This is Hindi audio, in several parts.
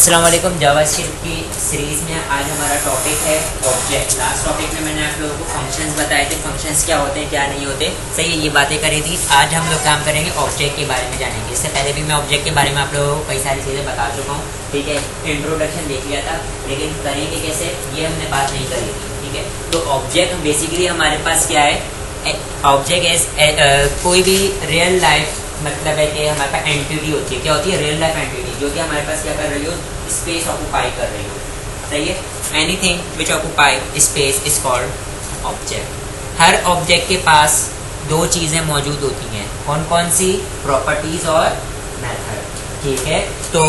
अस्सलाम वालेकुम। जावास्क्रिप्ट की सीरीज़ में आज हमारा टॉपिक है ऑब्जेक्ट। लास्ट टॉपिक में मैंने आप लोगों को फंक्शंस बताए थे, फंक्शंस क्या होते हैं क्या नहीं होते, सही है, ये बातें करी थी। आज हम लोग काम करेंगे ऑब्जेक्ट के बारे में जानेंगे। इससे पहले भी मैं ऑब्जेक्ट के बारे में आप लोगों को कई सारी चीज़ें बता चुका हूँ, ठीक है। इंट्रोडक्शन देख लिया था, लेकिन करेंगे कैसे ये हमने बात नहीं करी थी, ठीक है। तो ऑब्जेक्ट बेसिकली हमारे पास क्या है, ऑब्जेक्ट एज कोई भी रियल लाइफ मतलब है कि हमारे पास एंटिटी होती है। क्या होती है? रियल लाइफ एंटिटी, जो कि हमारे पास क्या कर रही हो, स्पेस ऑक्यूपाई कर रही हो, सही है। Anything which occupy space is called object. Her object के पास दो चीज़ें मौजूद होती हैं, कौन कौन सी? प्रॉपर्टीज और मेथड, ठीक है। तो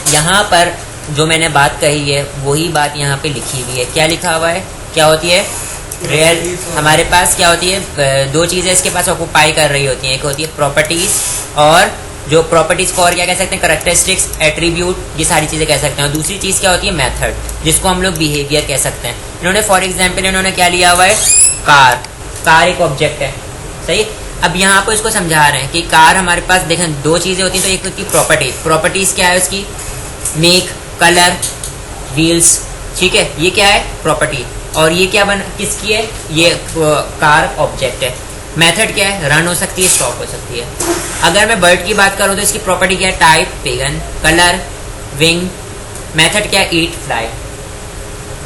यहाँ पर जो मैंने बात कही है वही बात यहाँ पे लिखी हुई है। क्या लिखा हुआ है? क्या होती है? रियल हमारे पास क्या होती है, दो चीज़ें इसके पास ऑक्यूपाई कर रही होती हैं। एक होती है प्रॉपर्टीज, और जो प्रॉपर्टीज को और क्या कह सकते हैं, कैरेक्टरिस्टिक्स, एट्रीब्यूट, ये सारी चीज़ें कह सकते हैं। और दूसरी चीज़ क्या होती है? मेथड, जिसको हम लोग बिहेवियर कह सकते हैं। इन्होंने फॉर एग्जाम्पल इन्होंने क्या लिया हुआ है? कार। कार एक ऑब्जेक्ट है, सही। अब यहाँ पर इसको समझा रहे हैं कि कार हमारे पास देखें दो चीज़ें होती हैं। तो एक होती है प्रॉपर्टीज। प्रॉपर्टीज क्या है उसकी? मेक, कलर, व्हील्स, ठीक है, ये क्या है? प्रॉपर्टी। और ये क्या किसकी है? ये कार ऑब्जेक्ट है। मेथड क्या है? रन हो सकती है, स्टॉप हो सकती है। अगर मैं बर्ड की बात करूं तो इसकी प्रॉपर्टी क्या है? Type, pagan, colour, wing. Method क्या है? ईट, फ्लाई,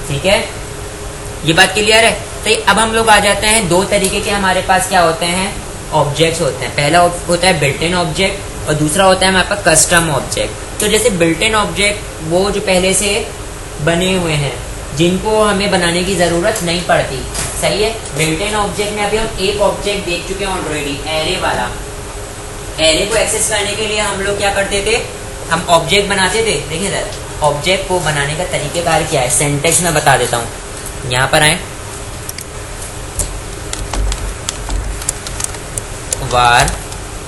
ठीक है। ये बात क्लियर है? तो अब हम लोग आ जाते हैं, दो तरीके के हमारे पास क्या होते हैं? ऑब्जेक्ट्स होते हैं। पहला होता है बिल्ट इन ऑब्जेक्ट और दूसरा होता है हमारे पास कस्टम ऑब्जेक्ट। तो जैसे बिल्ट इन ऑब्जेक्ट वो जो पहले से बने हुए हैं, जिनको हमें बनाने की ज़रूरत नहीं पड़ती, सही है। बिल्ट इन ऑब्जेक्ट में अभी हम एक ऑब्जेक्ट देख चुके हैं ऑलरेडी, एरे वाला। एरे को एक्सेस करने के लिए हम लोग क्या करते थे? हम ऑब्जेक्ट बनाते थे। देखिए सर, ऑब्जेक्ट को बनाने का तरीकेकार क्या है, सिंटेक्स में बता देता हूँ। यहाँ पर आए, वार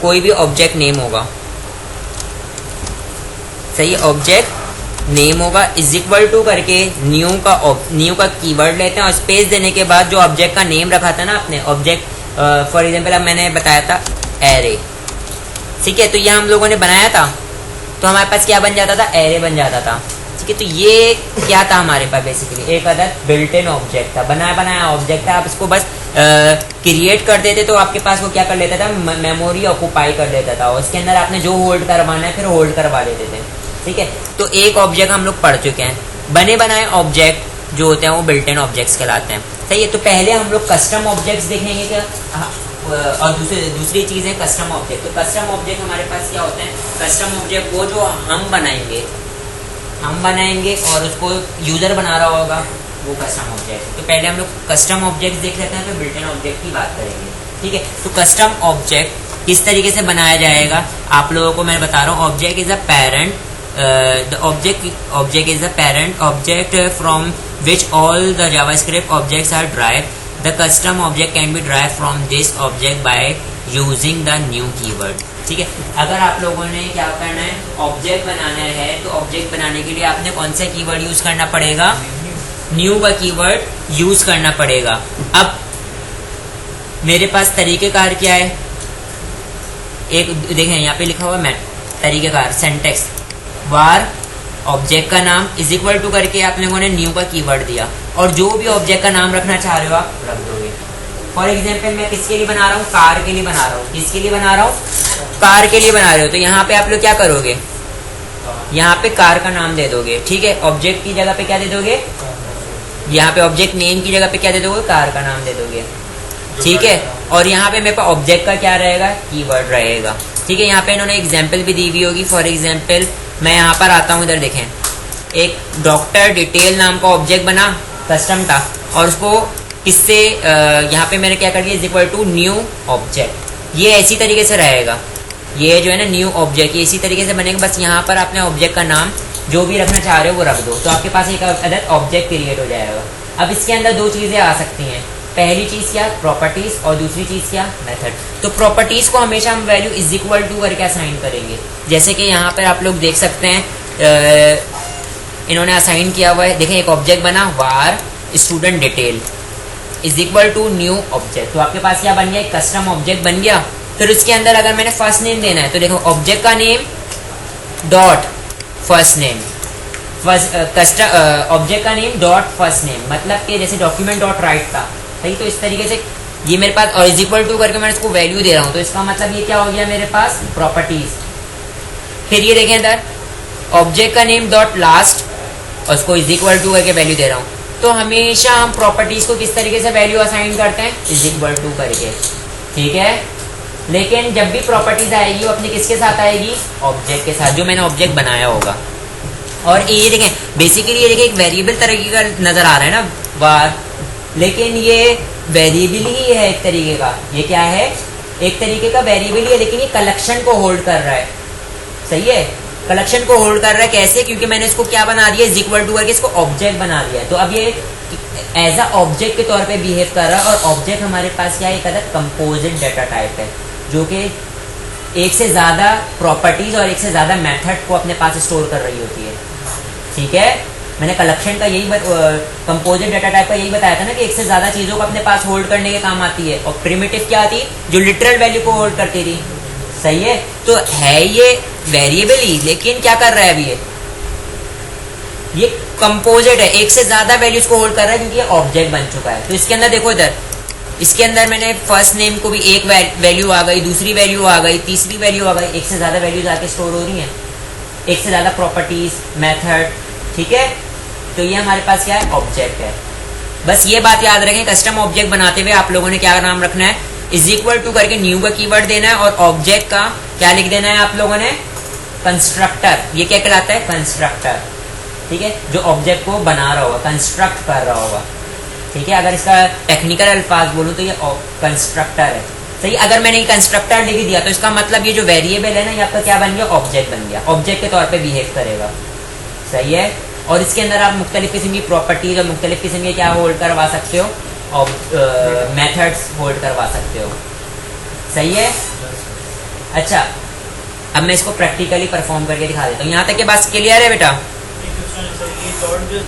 कोई भी ऑब्जेक्ट नेम होगा, सही, ऑब्जेक्ट नेम होगा, इज इक्वल टू करके न्यू का कीवर्ड लेते हैं और स्पेस देने के बाद जो ऑब्जेक्ट का नेम रखा था ना अपने ऑब्जेक्ट, फॉर एग्जांपल अब मैंने बताया था एरे, ठीक है। तो ये हम लोगों ने बनाया था, तो हमारे पास क्या बन जाता था? एरे बन जाता था, ठीक है। तो ये क्या था हमारे पास? बेसिकली एक अदर बिल्ट इन ऑब्जेक्ट था, बनाया ऑब्जेक्ट था। आप इसको बस क्रिएट कर देते तो आपके पास वो क्या कर लेता था? मेमोरी ऑक्यूपाई कर लेता था, और उसके अंदर आपने जो होल्ड करवाना है फिर होल्ड करवा देते थे, ठीक है। तो एक ऑब्जेक्ट हम लोग पढ़ चुके हैं। बने बनाए ऑब्जेक्ट जो होते हैं वो बिल्ट इन ऑब्जेक्ट्स कहलाते हैं, सही है। तो पहले हम लोग कस्टम ऑब्जेक्ट्स देखेंगे क्या, और दूसरी चीज़ है कस्टम ऑब्जेक्ट। तो कस्टम ऑब्जेक्ट हमारे पास क्या होते हैं? कस्टम ऑब्जेक्ट वो जो हम बनाएंगे और उसको यूजर बना रहा होगा, वो कस्टम ऑब्जेक्ट। तो पहले हम लोग कस्टम ऑब्जेक्ट देख लेते हैं, फिर बिल्ट इन ऑब्जेक्ट की बात करेंगे, ठीक है। तो कस्टम ऑब्जेक्ट किस तरीके से बनाया जाएगा आप लोगों को मैं बता रहा हूँ। Object is a parent, the object is a parent object from which all the JavaScript objects are derived. The custom object can be derived from this object by using the new keyword, ठीक है। अगर आप लोगों ने क्या करना है, ऑब्जेक्ट बनाना है, तो ऑब्जेक्ट बनाने के लिए आपने कौन सा कीवर्ड यूज करना पड़ेगा? न्यू का कीवर्ड यूज करना पड़ेगा। अब मेरे पास तरीकेकार क्या है? एक देखें यहाँ पे लिखा हुआ है तरीकेकार, सिंटेक्स, वार ऑब्जेक्ट का नाम इज इक्वल टू करके आप लोगों ने न्यू का कीवर्ड दिया, और जो भी ऑब्जेक्ट का नाम रखना चाह रहे हो आप रख दोगे। फॉर एग्जांपल मैं किसके लिए बना रहा हूँ? कार के लिए बना रहा हूँ। किसके लिए बना रहा हूँ? कार के लिए बना रहे हो। तो यहाँ पे आप लोग क्या करोगे? यहाँ पे कार का नाम दे दोगे, ठीक है। ऑब्जेक्ट की जगह पे क्या दे दोगे? यहाँ पे ऑब्जेक्ट नेम की जगह पे क्या दे दोगे? कार का नाम दे दोगे, ठीक है। और यहाँ पे मेरे पास ऑब्जेक्ट का क्या रहेगा? कीवर्ड रहेगा, ठीक है। यहाँ पे इन्होंने एग्जाम्पल भी दी हुई होगी। फॉर एग्जाम्पल मैं यहाँ पर आता हूँ, इधर देखें, एक डॉक्टर डिटेल नाम का ऑब्जेक्ट बना, कस्टम था, और उसको किससे यहाँ पे मैंने क्या कर दिया? Is equal to new object. ये ऐसी तरीके से रहेगा, ये जो है ना न्यू ऑब्जेक्ट, ये इसी तरीके से बनेगा। बस यहाँ पर आपने ऑब्जेक्ट का नाम जो भी रखना चाह रहे हो वो रख दो, तो आपके पास एक अदर ऑब्जेक्ट क्रिएट हो जाएगा। अब इसके अंदर दो चीज़ें आ सकती हैं। पहली चीज़ क्या? प्रॉपर्टीज, और दूसरी चीज़ क्या? मेथड। तो प्रॉपर्टीज को हमेशा हम वैल्यू इज इक्वल टू करके असाइन करेंगे, जैसे कि यहाँ पर आप लोग देख सकते हैं इन्होंने असाइन किया हुआ है। देखें, एक ऑब्जेक्ट बना var student detail is equal to new object. तो आपके पास क्या बन गया? एक कस्टम ऑब्जेक्ट बन गया। फिर उसके अंदर अगर मैंने फर्स्ट नेम देना है तो देखो ऑब्जेक्ट का name dot first name, object का नेम डॉट फर्स्ट नेम, मतलब कि जैसे डॉक्यूमेंट डॉट राइट था, सही। तो इस तरीके से ये मेरे पास और इज इक्वल टू करके मैं इसको वैल्यू दे रहा हूँ, तो इसका मतलब ये क्या हो गया मेरे पास प्रॉपर्टीज। फिर ये देखें इधर ऑब्जेक्ट का नेम डॉट लास्ट और उसको इज इक्वल टू करके वैल्यू दे रहा हूँ। तो हमेशा हम प्रॉपर्टीज को किस तरीके से वैल्यू असाइन करते हैं, इज इक्वल टू करके, ठीक है। लेकिन जब भी प्रॉपर्टीज आएगी वो अपने किसके साथ आएगी, ऑब्जेक्ट के साथ, जो मैंने ऑब्जेक्ट बनाया होगा। और ये देखें बेसिकली ये देखें एक वेरिएबल तरीके का नजर आ रहा है ना बार, लेकिन ये वेरिएबल ही है एक तरीके का। ये क्या है, एक तरीके का वेरिएबल ही है, लेकिन ये कलेक्शन को होल्ड कर रहा है, सही है। कलेक्शन को होल्ड कर रहा है कैसे, क्योंकि मैंने इसको क्या बना दिया, इज इक्वल टू करके इसको ऑब्जेक्ट बना दिया है। तो अब ये एज अ ऑब्जेक्ट के तौर पे बिहेव कर रहा है। और ऑब्जेक्ट हमारे पास क्या है, एक अलग कंपोजिट डाटा टाइप है, जो कि एक से ज़्यादा प्रॉपर्टीज और एक से ज़्यादा मेथड को अपने पास स्टोर कर रही होती है, ठीक है। मैंने कलेक्शन का यही कंपोजिट डाटा टाइप का यही बताया था ना कि एक से ज़्यादा चीज़ों को अपने पास होल्ड करने के काम आती है। और प्रिमिटिव क्या थी, जो लिटरल वैल्यू को होल्ड करती थी, सही है। तो है ये वेरिएबल ही, लेकिन क्या कर रहा है अभी ये कंपोजिट है, एक से ज्यादा वैल्यूज को होल्ड कर रहा है, क्योंकि ये ऑब्जेक्ट बन चुका है। तो इसके अंदर देखो इधर, इसके अंदर मैंने फर्स्ट नेम को भी एक वैल्यू आ गई, दूसरी वैल्यू आ गई, तीसरी वैल्यू आ गई, एक से ज्यादा वैल्यूज आके स्टोर हो रही हैं, एक से ज्यादा प्रॉपर्टीज, मेथड, ठीक है। तो ये हमारे पास क्या है, ऑब्जेक्ट है। बस ये बात याद रखें, कस्टम ऑब्जेक्ट बनाते हुए आप लोगों ने क्या नाम रखना है, इज इक्वल टू करके न्यू का कीवर्ड देना है, और ऑब्जेक्ट का क्या लिख देना है आप लोगों ने, कंस्ट्रक्टर। ये क्या कहलाता है, कंस्ट्रक्टर, ठीक है, जो ऑब्जेक्ट को बना रहा होगा, कंस्ट्रक्ट कर रहा होगा, ठीक है। अगर इसका टेक्निकल अल्फाज बोलूं तो ये कंस्ट्रक्टर है, सही। अगर मैंने ये कंस्ट्रक्टर लिख दिया तो इसका मतलब ये जो वेरिएबल है ना, ये आपका क्या बन गया, ऑब्जेक्ट बन गया, ऑब्जेक्ट के तौर पे बिहेव करेगा, सही है। और इसके अंदर आप मुख्तलिफ किस्म की प्रॉपर्टीज और मुख्तलिफ किस्म के क्या होल्ड करवा सकते हो, और मेथड्स होल्ड करवा सकते हो, सही है। अच्छा, अब मैं इसको प्रैक्टिकली परफॉर्म करके दिखा देता हूँ। यहाँ तक के बात क्लियर है बेटा।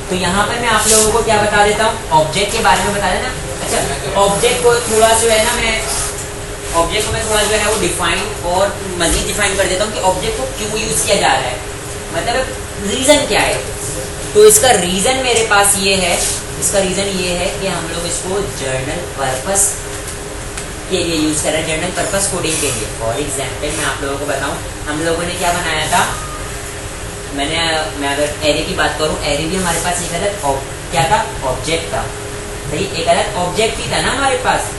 तो यहाँ पर मैं आप लोगों को क्या बता देता हूँ, ऑब्जेक्ट के बारे में बता देना। अच्छा, ऑब्जेक्ट को थोड़ा जो है ना, मैं ऑब्जेक्ट को मैं थोड़ा जो है वो डिफाइन और मजीद डिफाइन कर देता हूँ कि ऑब्जेक्ट को क्यों यूज किया जा रहा है, मतलब रीजन क्या है। तो इसका रीजन मेरे पास ये है, इसका रीजन ये है कि हम लोग इसको जर्नल पर्पस के लिए यूज कर रहे हैं, जर्नल पर्पस कोडिंग के लिए। फॉर एग्जाम्पल मैं आप लोगों को बताऊं, हम लोगों ने क्या बनाया था, मैं अगर एरे की बात करूं, एरे भी हमारे पास एक अलग क्या था, ऑब्जेक्ट था, सही। एक अलग ऑब्जेक्ट ही था ना हमारे पास,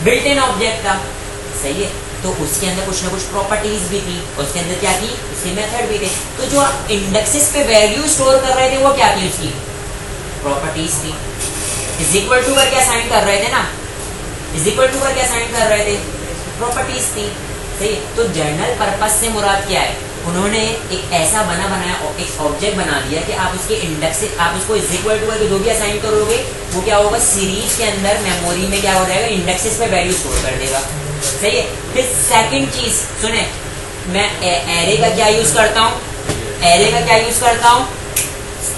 बिल्ट इन ऑब्जेक्ट था, सही है। तो उसके अंदर कुछ ना कुछ प्रॉपर्टीज भी थी, उसके अंदर क्या थी, उसके मेथड भी थे। तो जो इंडेक्सेस पे वैल्यू स्टोर कर रहे थे वो क्या थी, उसकी प्रॉपर्टीज थी। इज इक्वल टू करके असाइन कर रहे थे ना, इज इक्वल टू करके असाइन कर रहे थे, प्रॉपर्टीज थी, सही। तो जर्नल पर्पस से मुराद क्या है, उन्होंने एक ऐसा बनाया एक ऑब्जेक्ट बना दिया कि आप उसके इंडेक्स से आप उसको इज इक्वल टू करके जो भी असाइन करोगे वो क्या होगा, सीरीज के अंदर मेमोरी में क्या हो जाएगा, इंडेक्सेस पे वैल्यू स्टोर कर देगा, सही है। फिर सेकंड चीज सुने, मैं एरे का क्या यूज करता हूँ, एरे का क्या यूज करता हूँ,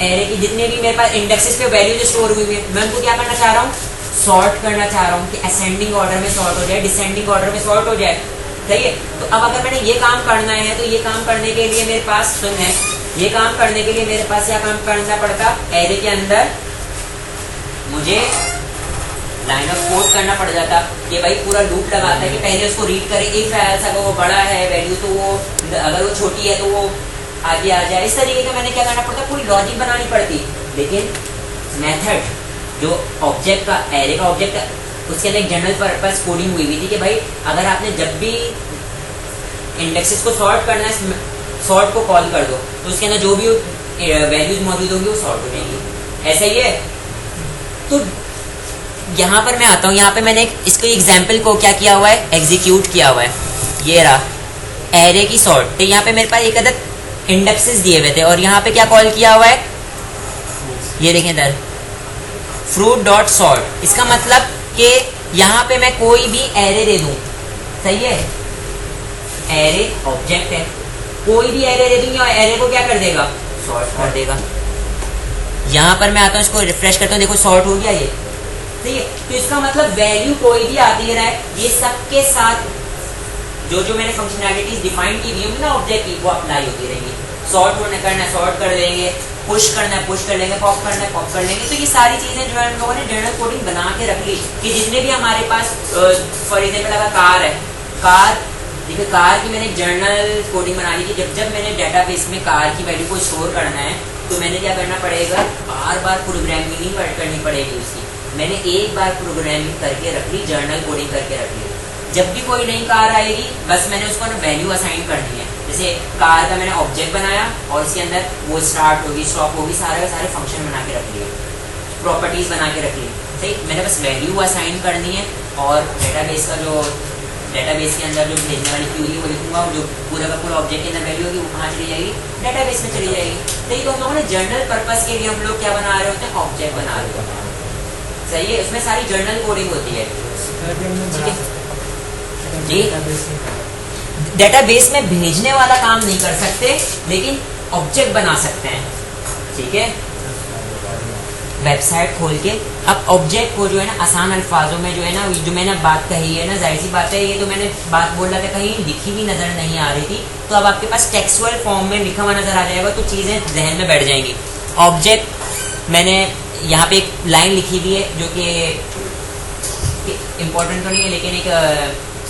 एरे की जितने भी मेरे पास इंडेक्सेस पे वैल्यू स्टोर हुई है, मैं उनको क्या करना चाह रहा हूँ, सॉर्ट करना चाह रहा हूँ कि असेंडिंग ऑर्डर में सॉर्ट हो जाए, डिसेंडिंग ऑर्डर में सॉर्ट हो जाए, सही है। तो अब अगर मैंने ये काम करना है, तो ये काम करने के लिए मेरे पास सुन है, ये काम करने के लिए मेरे पास क्या काम करना पड़ता, एरे के अंदर मुझे लाइन ऑफ कोड करना पड़ जाता कि भाई पूरा लूप लगाता है कि पहले उसको रीड करे, इफ एल्स अगर वो बड़ा है वैल्यू तो वो, अगर वो छोटी है तो वो आगे आ जाए, इस तरीके का मैंने क्या करना पड़ता, पूरी लॉजिक बनानी पड़ती। लेकिन मेथड जो ऑब्जेक्ट का, एरे का ऑब्जेक्ट, उसके अंदर एक जनरल पर्पस कोडिंग हुई थी कि भाई अगर आपने जब भी इंडेक्सेस को सॉर्ट करना है, सॉर्ट को कॉल कर दो तो उसके अंदर जो भी वैल्यूज मौजूद होंगी वो सॉर्ट हो जाएंगी, ऐसा ही है। तो यहाँ पर मैं आता हूँ, यहाँ पे मैंने इसको एग्जाम्पल को क्या किया हुआ है, एग्जीक्यूट किया हुआ है। ये रहा एरे की सॉर्ट, तो यहाँ पे मेरे पास एक अदद इंडेक्सेस दिए हुए थे और यहाँ पे क्या कॉल किया हुआ है, ये देखें इधर फ्रूट डॉट सॉर्ट। इसका मतलब कि यहाँ पे मैं कोई भी एरे दे दूं, सही है, एरे ऑब्जेक्ट है, कोई भी एरे दे दूंगा, एरे को क्या कर देगा, सॉर्ट कर देगा। यहाँ पर मैं आता हूँ, इसको रिफ्रेश करता हूँ, देखो सॉर्ट हो गया ये, सही है। तो इसका मतलब वैल्यू कोई भी आती रहा है, ये सबके साथ जो जो मैंने फंक्शनैलिटीज डिफाइन की हुई होंगी ना ऑब्जेक्ट की, वो अप्लाई होती रहेंगी। सॉर्ट करना है सॉर्ट कर देंगे, पुश करना है पुश कर लेंगे, पॉप करना है पॉप कर लेंगे। तो ये सारी चीजें जो है हम लोगों ने जर्नल कोडिंग बना के रख ली कि जितने भी हमारे पास फॉर एग्जाम्पल अगर कार है, कार देखिए कार की मैंने जर्नल कोडिंग बना ली कि जब मैंने डेटाबेस में कार की वैल्यू को स्टोर करना है तो मैंने क्या करना पड़ेगा, बार बार प्रोग्रामिंग नहीं करनी पड़ेगी उसकी। मैंने एक बार प्रोग्रामिंग करके रख ली, जर्नल कोडिंग करके रख ली। जब भी कोई नई कार आएगी बस मैंने उसको ना वैल्यू असाइन करनी है। जैसे कार का मैंने ऑब्जेक्ट बनाया और इसके अंदर वो स्टार्ट होगी स्टॉप होगी सारे फंक्शन बना के रख लिए, प्रॉपर्टीज बना के रख ली। सही, मैंने बस वैल्यू असाइन करनी है और डेटाबेस का जो डेटाबेस के अंदर जो भेजने वाली क्यूरी वो लिखूंगा और जो पूरा का पूरा ऑब्जेक्ट के अंदर वैल्यू होगी वो कहाँ चली जाएगी, डेटाबेस में चली जाएगी। तो ये तो हम लोगों ने जर्नल पर्पस के लिए हम लोग क्या बना रहे होते हैं, ऑब्जेक्ट बना रहे होते हैं। सही है, उसमें सारी जर्नल कोडिंग होती है। ठीक है जी, डेटाबेस में भेजने वाला काम नहीं कर सकते लेकिन ऑब्जेक्ट बना सकते हैं। ठीक है, वेबसाइट खोल के अब ऑब्जेक्ट को जो है ना आसान अल्फाजों में जो है ना, जो मैंने बात कही है ना, जाहिर सी बात है ये तो मैंने बात बोल रहा था कहीं लिखी भी नजर नहीं आ रही थी, तो अब आपके पास टेक्सुअल फॉर्म में लिखा हुआ नजर आ जाएगा तो चीजें जहन में बैठ जाएंगी। ऑब्जेक्ट मैंने यहाँ पे एक लाइन लिखी हुई है जो कि इम्पोर्टेंट तो नहीं है लेकिन एक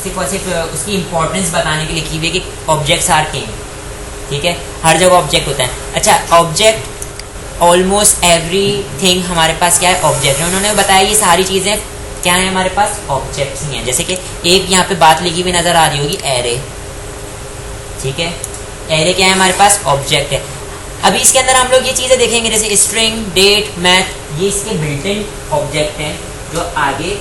सिर्फ और सिर्फ उसकी इंपॉर्टेंस बताने के लिए लिखी हुई है कि ऑब्जेक्ट्स आर किंग। ठीक है, हर जगह ऑब्जेक्ट होता है। अच्छा, ऑब्जेक्ट ऑलमोस्ट एवरीथिंग हमारे पास क्या है, ऑब्जेक्ट है। उन्होंने बताया ये सारी चीजें क्या है हमारे पास, ऑब्जेक्ट्स ही हैं। जैसे कि एक यहाँ पे बात लिखी हुई नजर आ रही होगी, एरे। ठीक है, एरे क्या है हमारे पास, ऑब्जेक्ट है। अभी इसके अंदर हम लोग ये चीजें देखेंगे जैसे स्ट्रिंग, डेट, मैथ, ये इसके बिल्ट इन ऑब्जेक्ट हैं जो आगे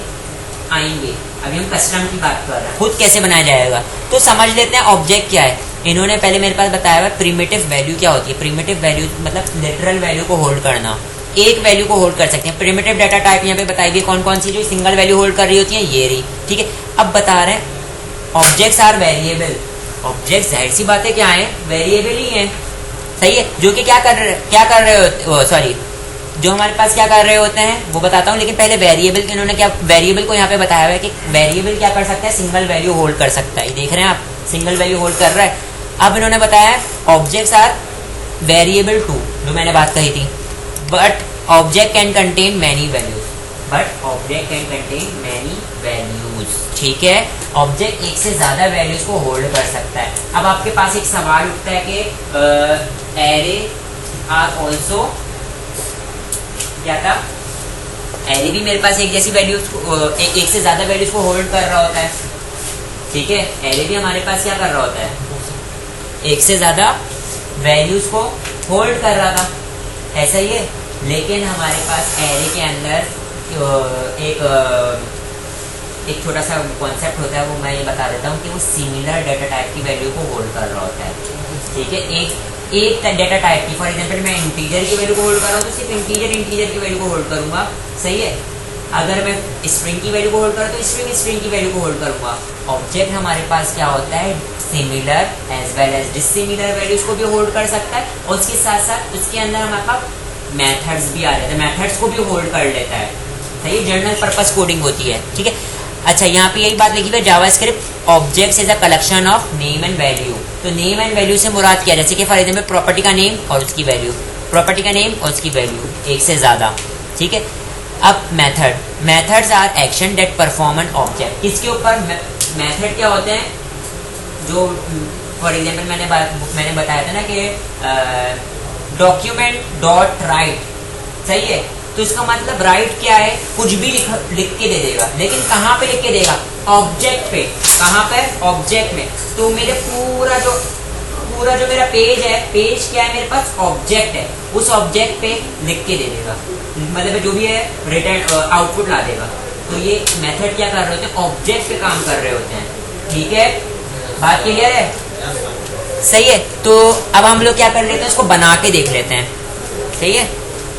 आएंगे। अभी हम कस्टम की बात कर रहे हैं, खुद कैसे बनाया जाएगा। तो समझ लेते हैं ऑब्जेक्ट क्या है। इन्होंने पहले मेरे पास बताया हुआ प्रिमिटिव वैल्यू क्या होती है। प्रिमिटिव वैल्यू मतलब लिटरल वैल्यू को होल्ड करना, एक वैल्यू को होल्ड कर सकते हैं। प्रिमिटिव डाटा टाइप यहाँ पे बताई हुई कौन कौन सी जो सिंगल वैल्यू होल्ड कर रही होती है, ये रही। ठीक है, अब बता रहे हैं ऑब्जेक्ट्स आर वेरिएबल। ऑब्जेक्ट जाहिर सी बात है क्या है, वेरिएबल ही है। सही है, जो कि क्या कर रहे हो, सॉरी जो हमारे पास क्या कर रहे होते हैं वो बताता हूँ, लेकिन पहले वेरिएबल के इन्होंने क्या वेरिएबल को यहाँ पे बताया हुआ है कि वेरिएबल क्या कर सकता है, सिंगल वैल्यू होल्ड कर सकता है। देख रहे हैं आप, सिंगल वैल्यू होल्ड कर रहा है। अब इन्होंने बताया ऑब्जेक्ट्स आर वेरिएबल टू, जो मैंने बात कही थी, but object can contain many values. But object can contain many values. ठीक है, ऑब्जेक्ट एक से ज्यादा वैल्यूज को होल्ड कर सकता है। अब आपके पास एक सवाल उठता है कि एरे आर ऑल्सो क्या था, एरे भी मेरे पास एक जैसी वैल्यूज एक से ज्यादा वैल्यूज को होल्ड कर रहा होता है। ठीक है, एरे भी हमारे पास क्या कर रहा होता है, एक से ज्यादा वैल्यूज को होल्ड कर रहा था, ऐसा ही है। लेकिन हमारे पास एरे के अंदर एक छोटा सा कॉन्सेप्ट होता है, वो मैं ये बता देता हूँ कि वो सिमिलर डाटा टाइप की वैल्यू को होल्ड कर रहा होता है। ठीक है, एक डाटा टाइप की, फॉर एग्जांपल मैं इंटीजर की वैल्यू को होल्ड कर रहा हूँ तो सिर्फ इंटीजर की वैल्यू को होल्ड करूंगा। सही है, अगर मैं स्ट्रिंग की वैल्यू को होल्ड करूँ तो स्ट्रिंग की वैल्यू को होल्ड करूंगा। ऑब्जेक्ट हमारे पास क्या होता है, similar as well as dissimilar values को भी होल्ड कर सकता है और उसके साथ साथ उसके अंदर हमारे पास मेथड्स भी आ जाते हैं, मेथड्स को भी होल्ड कर लेता है। सही है, जर्नल पर्पस कोडिंग होती है। ठीक है, अच्छा यहाँ पे यही बात लिखी हुई है, JavaScript objects is a collection of name and value. तो नेम एंड वैल्यू से मुराद क्या है, जैसे कि फॉर एग्जांपल प्रॉपर्टी का नेम और उसकी वैल्यू, प्रॉपर्टी का नेम और उसकी वैल्यू एक से ज्यादा। ठीक है, अब methods are action that perform an object. किसके ऊपर मेथड क्या होते हैं, जो फॉर एग्जांपल मैंने बताया था ना कि डॉक्यूमेंट डॉट राइट। सही है, तो इसका मतलब राइट क्या है, कुछ भी लिख के दे देगा, लेकिन कहाँ पे लिख के देगा, ऑब्जेक्ट पे। कहाँ पे, ऑब्जेक्ट में। तो मेरे पूरा जो मेरा पेज है, पेज क्या है मेरे पास, ऑब्जेक्ट है, उस ऑब्जेक्ट पे लिख के दे देगा, मतलब जो भी है रिटर्न आउटपुट ला देगा। तो ये मेथड क्या कर रहे होते हैं, ऑब्जेक्ट पे काम कर रहे होते हैं। ठीक है, बात क्लियर है। सही है, तो अब हम लोग क्या कर लेते हैं, इसको बना के देख लेते हैं। सही है,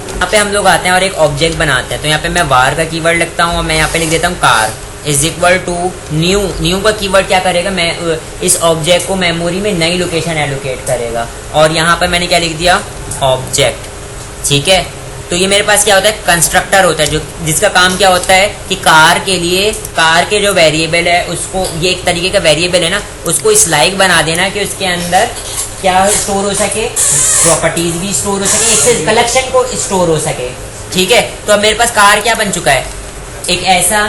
यहाँ पे हम लोग आते हैं और एक ऑब्जेक्ट बनाते हैं। तो यहाँ पे मैं वार का कीवर्ड लिखता हूँ और मैं यहाँ पे लिख देता हूँ car is equal to new. New का कीवर्ड क्या करेगा, मैं इस ऑब्जेक्ट को मेमोरी में नई लोकेशन एलोकेट करेगा। और यहाँ पे मैंने क्या लिख दिया, ऑब्जेक्ट। ठीक है, तो ये मेरे पास क्या होता है, कंस्ट्रक्टर होता है, जो जिसका काम क्या होता है कि कार के लिए, कार के जो वेरिएबल है उसको, ये एक तरीके का वेरिएबल है ना, उसको इस लाइक बना देना कि उसके अंदर क्या स्टोर हो सके, प्रॉपर्टीज भी स्टोर हो सके, एक कलेक्शन को स्टोर हो सके। ठीक है, तो अब मेरे पास कार क्या बन चुका है, एक ऐसा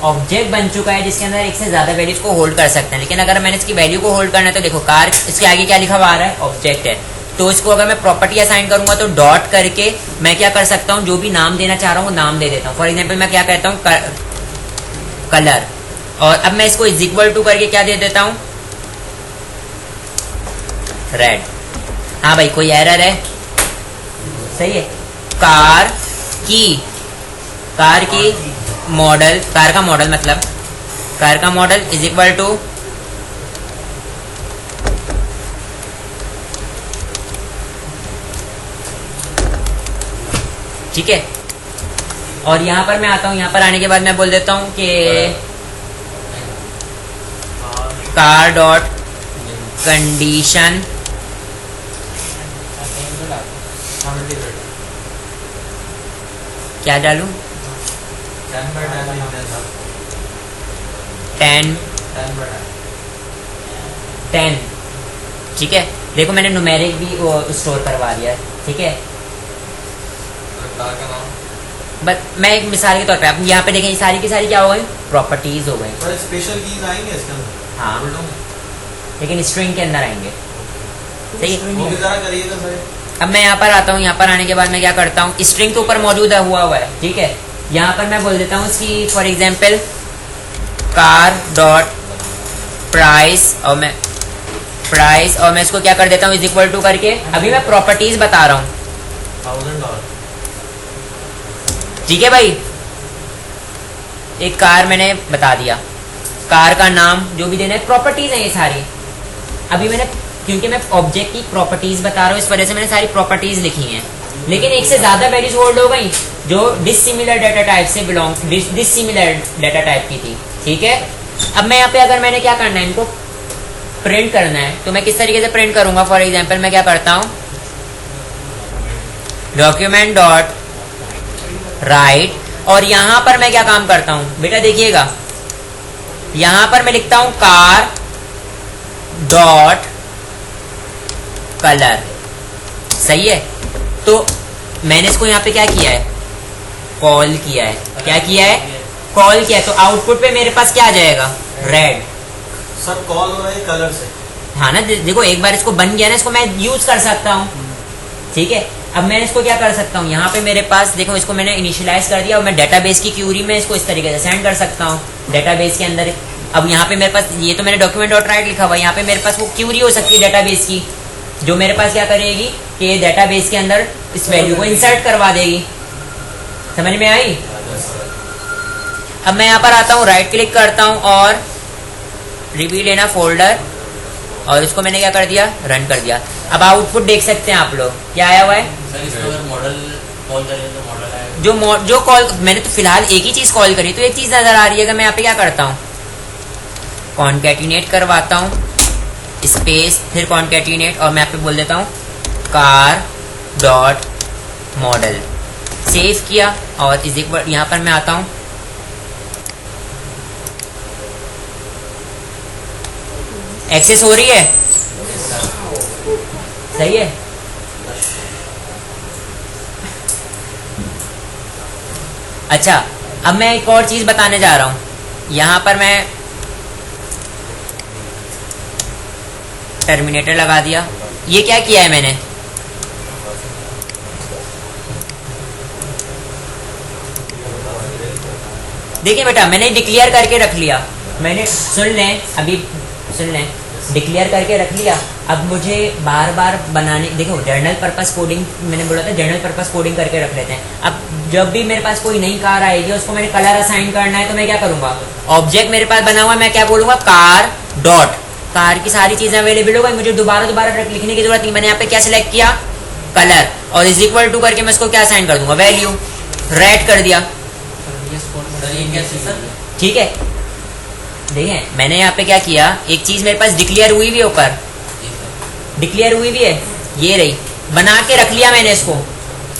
ऑब्जेक्ट बन चुका है जिसके अंदर एक से ज्यादा वैल्यूज को होल्ड कर सकते हैं। लेकिन अगर मैंने इसकी वैल्यू को होल्ड करना है तो देखो कार, इसके आगे क्या लिखा हुआ आ रहा है, ऑब्जेक्ट है, तो इसको अगर मैं प्रॉपर्टी असाइन करूंगा तो डॉट करके मैं क्या कर सकता हूँ, जो भी नाम देना चाह रहा हूँ वो नाम दे देता हूँ। फॉर एग्जाम्पल मैं क्या कहता हूँ, कलर, और अब मैं इसको इज इक्वल टू करके क्या दे देता हूँ, रेड। हाँ भाई, कोई एरर है, सही है। कार की मॉडल, कार का मॉडल मतलब कार का मॉडल इज इक्वल टू ठीक है। और यहां पर मैं आता हूं, यहां पर आने के बाद मैं बोल देता हूं कि कार डॉट कंडीशन क्या डालूं, 10। ठीक है, देखो मैंने न्यूमेरिक भी स्टोर करवा दिया। ठीक है, बस मैं एक मिसाल के तौर पे, आप यहाँ पे देखें, ये सारी की सारी क्या हो गई, प्रॉपर्टीज हो गई। स्पेशल कीज आएंगे इसके अंदर, हाँ, लेकिन स्ट्रिंग के अंदर आएंगे। सही है, अब मैं यहाँ पर आता हूँ, यहाँ पर आने के बाद मैं क्या करता हूँ, स्ट्रिंग के ऊपर मौजूद हुआ है। ठीक है, यहाँ पर मैं बोल देता हूँ कि for example car dot price, और मैं इसको क्या कर देता हूँ, इज इक्वल टू करके, अभी मैं प्रॉपर्टीज बता रहा हूँ। $1000। ठीक है भाई, एक कार मैंने बता दिया, कार का नाम जो भी देना है, प्रॉपर्टीज है ये सारी। अभी मैंने, क्योंकि मैं ऑब्जेक्ट की प्रॉपर्टीज बता रहा हूँ, इस वजह से मैंने सारी प्रॉपर्टीज लिखी हैं, लेकिन एक से ज्यादा वैल्यूज होल्ड हो गई जो डिसिमिलर डाटा टाइप से डिसिमिलर डाटा टाइप की थी। ठीक है, अब मैं यहाँ पे अगर मैंने क्या करना है, इनको प्रिंट करना है, तो मैं किस तरीके से प्रिंट करूंगा। फॉर एग्जाम्पल मैं क्या करता हूँ, डॉक्यूमेंट डॉट राइट, और यहां पर मैं क्या काम करता हूं बेटा, देखिएगा यहां पर मैं लिखता हूं कार डॉट कलर। सही है, तो मैंने इसको यहां पे क्या किया है, कॉल किया है। क्या किया है, कॉल किया है, तो आउटपुट पे मेरे पास क्या आ जाएगा, रेड। सर कॉल हो रहा है कलर से। हाँ ना, देखो एक बार इसको बन गया ना, इसको मैं यूज कर सकता हूँ। ठीक है, अब मैं इसको क्या कर सकता हूँ, यहाँ पे मेरे पास देखो, इसको मैंने इनिशियलाइज कर दिया और मैं डेटाबेस की क्यूरी में इसको इस तरीके से सेंड कर सकता हूँ डेटाबेस के अंदर। अब यहाँ पे मेरे पास, ये तो मैंने डॉक्यूमेंट डॉट राइट लिखा हुआ है, यहाँ पे मेरे पास वो क्यूरी हो सकती है डेटाबेस की, जो मेरे पास क्या करेगी कि डेटाबेस के अंदर इस वैल्यू को इंसर्ट करवा देगी। समझ में आई। अब मैं यहाँ पर आता हूँ, राइट क्लिक करता हूँ और रिवील इन अ फोल्डर, और इसको मैंने क्या कर दिया, रन कर दिया। अब आउटपुट देख सकते हैं आप लोग, क्या आया हुआ है, मॉडल कॉल करें तो मॉडल जो आएगा। जो कॉल मैंने तो फिलहाल एक ही चीज कॉल करी, तो एक चीज नजर आ रही है। अगर मैं यहाँ पे क्या करता हूँ, कॉन्केटिनेट करवाता हूँ, स्पेस फिर कॉन्केटिनेट, और मैं यहाँ पे बोल देता हूँ कार डॉट मॉडल, सेव किया, और इज इक्वल, यहाँ पर मैं आता हूँ, एक्सेस हो रही है, सही है। अच्छा, अब मैं एक और चीज बताने जा रहा हूं। यहां पर मैं टर्मिनेटर लगा दिया। ये क्या किया है मैंने, देखिए बेटा, मैंने डिक्लेयर करके रख लिया, मैंने, सुन लें अभी, सुन लें, डिक्लेयर करके रख लिया। अब मुझे बार बार बनाने, देखो जर्नल पर्पस कोडिंग, मैंने बोला था जर्नल पर्पस कोडिंग करके रख लेते हैं। अब जब भी मेरे पास कोई नई कार आएगी, उसको मैंने कलर असाइन करना है, तो मैं क्या करूंगा, ऑब्जेक्ट मेरे पास बना हुआ, मैं क्या बोलूंगा, कार डॉट, कार की सारी चीजें अवेलेबल हो गई, मुझे दोबारा लिखने की जरूरत नहीं। मैंने यहाँ पे क्या सिलेक्ट किया, कलर, और इज इक्वल टू करके मैं इसको क्या असाइन कर दूंगा, वैल्यू, रेड कर दिया। ठीक है, देखिए मैंने यहाँ पे क्या किया, एक चीज मेरे पास डिक्लेयर हुई भी, ऊपर डिक्लेयर हुई भी है, ये रही, बना के रख लिया मैंने इसको,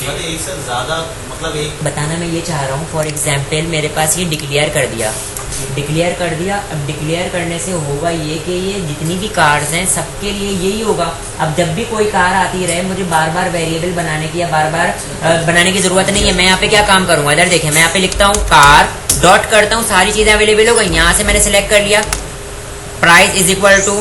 बट एक से ज्यादा मतलब एक बताना मैं ये चाह रहा हूँ, फॉर एग्जाम्पल मेरे पास ये डिक्लेयर कर दिया, अब डिक्लेयर करने से होगा ये कि ये जितनी भी कार्स हैं सबके लिए यही होगा। अब जब भी कोई कार आती रहे मुझे बार बार वेरिएबल बनाने की या बार बार बनाने की जरूरत नहीं है। मैं यहाँ पे क्या काम करूँगा, इधर देखिए मैं यहाँ पे लिखता हूँ कार, डॉट करता हूँ, सारी चीज़ें अवेलेबल हो गई। यहाँ से मैंने सेलेक्ट कर लिया, price is equal to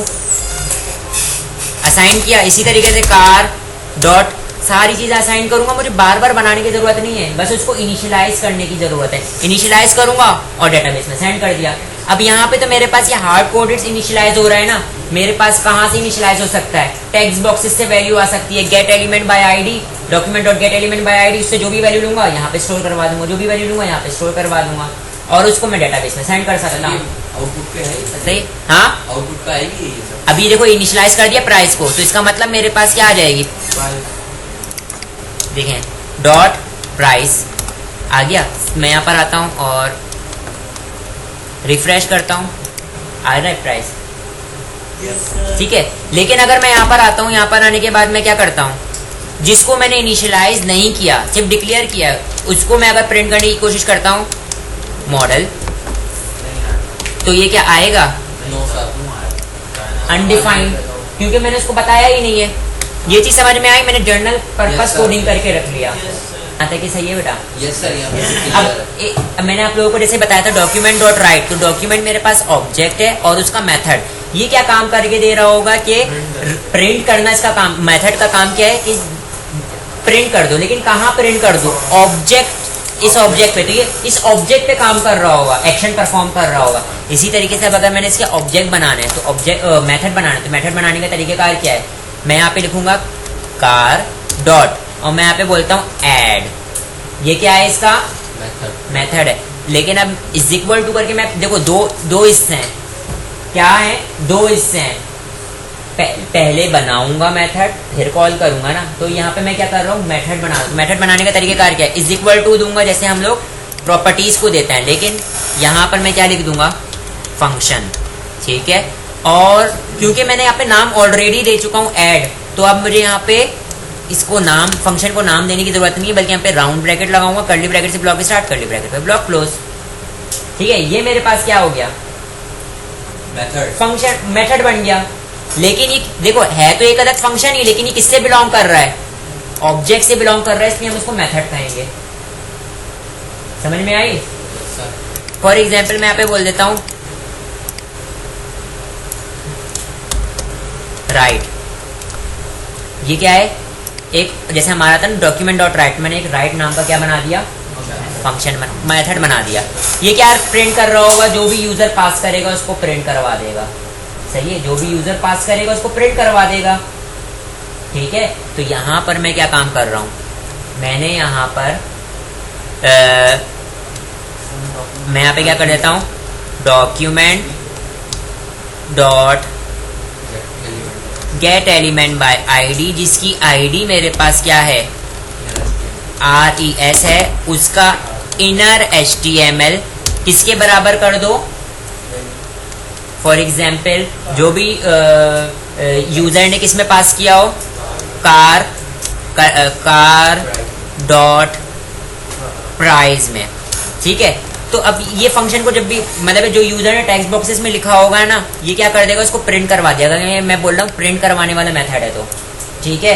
assign किया, इसी तरीके से कार डॉट सारी चीज़ें असाइन करूंगा। मुझे बार बार बनाने की जरूरत नहीं है, बस उसको इनिशियलाइज करने की जरूरत है। इनिशियलाइज करूंगा और डेटाबेस में सेंड कर दिया। अब यहाँ पे तो मेरे पास ये हार्ड कोडेड इनिशियलाइज हो रहा है ना, मेरे पास कहाँ से इनिशियलाइज हो सकता है, टेक्स्ट बॉक्सेस से वैल्यू आ सकती है, gate element by ID, document dot gate element by ID, उससे जो भी वैल्यू लूंगा यहाँ पे स्टोर करवा दूंगा, जो भी वैल्यू लूंगा यहाँ पे स्टोर करवा दूंगा और उसको मैं डेटाबेस में सेंड कर सकता हूँ। आउटपुट पे है सही, हाँ आउटपुट पे आएगी ये सब। अभी देखो इनिशियलाइज कर दिया प्राइस को, तो इसका मतलब मेरे पास क्या आ जाएगी, देखें डॉट प्राइस आ गया। मैं यहाँ पर आता हूँ और रिफ्रेश करता हूँ, आ रहा है प्राइस, ठीक है। लेकिन अगर मैं यहाँ पर आता हूँ, यहाँ पर आने के बाद मैं क्या करता हूँ, जिसको मैंने इनिशियलाइज नहीं किया सिर्फ डिक्लेयर किया उसको मैं अगर प्रिंट करने की कोशिश करता हूँ मॉडल, तो ये क्या आएगा अनडिफाइंड, क्योंकि मैंने उसको बताया ही नहीं है। ये चीज समझ में आई, मैंने जर्नल पर्पस कोडिंग करके रख लिया। आता कि सही है बेटा? Yes sir. अब मैंने आप लोगों को जैसे बताया था डॉक्यूमेंट डॉट राइट, तो डॉक्यूमेंट मेरे पास ऑब्जेक्ट है और उसका मेथड, ये क्या काम करके दे रहा होगा कि प्रिंट करना, इसका काम, मेथड का काम क्या है कि प्रिंट कर दो। लेकिन कहाँ प्रिंट कर दो, ऑब्जेक्ट, इस ऑब्जेक्ट पे, तो ये इस ऑब्जेक्ट पे काम कर रहा होगा, एक्शन परफॉर्म कर रहा होगा। इसी तरीके से अब अगर मैंने इसके ऑब्जेक्ट बनाने हैं तो ऑब्जेक्ट मेथड बनाना है, तो मेथड बनाने का तरीकेकार क्या है, मैं यहाँ पे लिखूंगा कार डॉट और मैं यहाँ पे बोलता हूँ ऐड, ये क्या है इसका मेथड है। लेकिन अब इज इक्वल टू करके मैं देखो दो हिस्से हैं, क्या है, दो हिस्से हैं, पहले बनाऊंगा मेथड फिर कॉल करूंगा ना, तो यहाँ पे मैं क्या कर रहा हूँ मेथड बना, मेथड बनाने का तरीकेकार क्या है, इज इक्वल टू दूंगा जैसे हम लोग प्रॉपर्टीज को देते हैं, लेकिन यहाँ पर मैं क्या लिख दूंगा फंक्शन, ठीक है। और क्योंकि मैंने यहाँ पे नाम ऑलरेडी दे चुका हूँ ऐड, तो अब मुझे यहाँ पे इसको नाम, फंक्शन को नाम देने की जरूरत नहीं है, बल्कि यहाँ पे राउंड ब्रैकेट लगाऊंगा, कर्ली ब्रैकेट से ब्लॉक स्टार्ट, कर्ली ब्रैकेट पे ब्लॉक क्लोज, ठीक है। ये मेरे पास क्या हो गया, मेथड, फंक्शन, मेथड बन गया। लेकिन ये देखो है तो एक अलग फंक्शन ही, लेकिन ये किससे बिलोंग कर रहा है, ऑब्जेक्ट से बिलोंग कर रहा है, इसलिए हम उसको मेथड कहेंगे। समझ में आई? फॉर एग्जाम्पल मैं यहाँ पे बोल देता हूँ राइट, ये क्या है, एक जैसे हमारा था ना डॉक्यूमेंट डॉट राइट, मैंने एक राइट नाम का क्या बना दिया, फंक्शन मेथड बना दिया। ये क्या प्रिंट कर रहा होगा, जो भी यूजर पास करेगा उसको प्रिंट करवा देगा, सही है, जो भी यूजर पास करेगा उसको प्रिंट करवा देगा, ठीक है। तो यहाँ पर मैं क्या काम कर रहा हूँ, मैंने यहाँ पर मैं यहाँ पे क्या कर देता हूँ document dot gate element by ID, जिसकी आईडी मेरे पास क्या है RES है, उसका इनर HTML किसके बराबर कर दो, फॉर एग्जाम्पल जो भी यूजर ने किस में पास किया हो, कार डॉट प्राइस में, ठीक है। तो अब ये फंक्शन को जब भी मतलब जो यूजर ने टेक्स्ट बॉक्सेस में लिखा होगा ना, ये क्या कर देगा, उसको प्रिंट करवा देगा। मैं बोल रहा हूँ प्रिंट करवाने वाला मेथड है, तो ठीक है,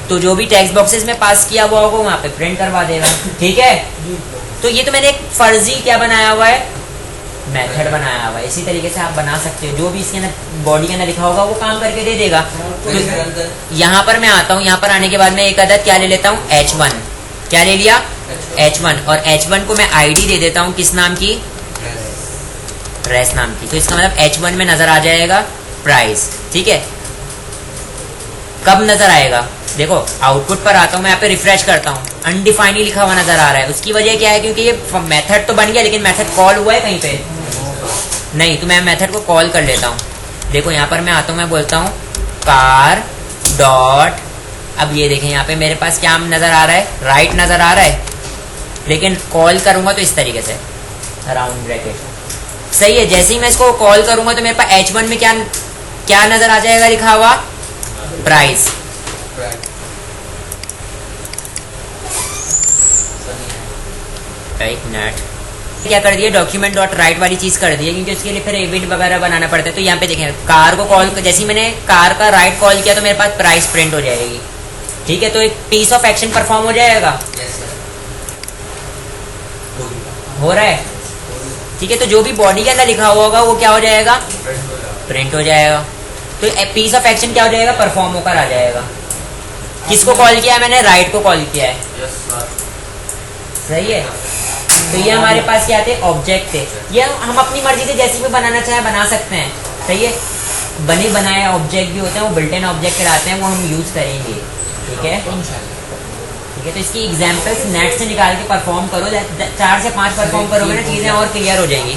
तो जो भी टेक्स्ट बॉक्सेस में पास किया हुआ होगा वहाँ पे प्रिंट करवा देगा, ठीक है। तो ये तो मैंने एक फर्जी क्या बनाया हुआ है, मेथड बनाया हुआ है। इसी तरीके से आप बना सकते हो, जो भी इसके अंदर बॉडी के अंदर लिखा होगा वो काम करके दे देगा। तो यहाँ पर मैं आता हूँ, यहाँ पर आने के बाद मैं एक अदद क्या ले लेता हूँ H1, क्या ले लिया H1, और H1 को मैं आईडी दे देता हूँ किस नाम की, रेस नाम की। तो इसका मतलब H1 में नजर आ जाएगा प्राइस, ठीक है। कब नजर आएगा, देखो आउटपुट पर आता हूँ मैं, यहाँ पे रिफ्रेश करता हूँ, अनडिफाइंड लिखा हुआ नजर आ रहा है। उसकी वजह क्या है, क्योंकि ये मेथड तो बन गया लेकिन मेथड कॉल हुआ है कहीं पे नहीं, तो मैं मेथड को कॉल कर लेता हूँ। देखो यहाँ पर मैं आता हूँ, मैं बोलता हूँ कार डॉट, अब ये देखें यहाँ पे मेरे पास क्या नजर आ रहा है, राइट नजर आ रहा है, लेकिन कॉल करूंगा तो इस तरीके से राउंड ब्रैकेट, सही है। जैसे ही मैं इसको कॉल करूंगा तो मेरे पास H1 में क्या नजर आ जाएगा लिखा हुआ, प्राइस, टाइप नेट क्या कर दिया, डॉक्यूमेंट डॉट राइट वाली चीज कर दी है, क्योंकि उसके लिए फिर इवेंट वगैरह बनाना पड़ता है। तो यहाँ पे देखें कार को कॉल, जैसे ही मैंने कार का राइट कॉल किया तो मेरे पास प्राइस प्रिंट हो जाएगी। ठीक है, तो एक पीस ऑफ एक्शन परफॉर्म हो जाएगा। यस सर, हो रहा है। ठीक है, तो जो भी बॉडी के अंदर लिखा हुआ होगा वो क्या हो जाएगा, प्रिंट हो जाएगा। तो पीस ऑफ एक्शन क्या हो जाएगा, परफॉर्म होकर आ जाएगा। किसको कॉल किया है मैंने, राइट को कॉल किया है। यस सर, सही है। तो ये हमारे पास क्या थे, ऑब्जेक्ट थे। ये हम अपनी मर्जी से जैसे भी बनाना चाहे बना सकते हैं। सही है, बने बनाए ऑब्जेक्ट भी होते हैं, वो बिल्ट इन ऑब्जेक्ट कहलाते हैं, वो हम यूज करेंगे। ठीक है, ठीक है। तो इसकी एग्जांपल्स नेट से निकाल के परफॉर्म करो, 4 से 5 परफॉर्म करोगे ना, चीज़ें और क्लियर हो जाएंगी।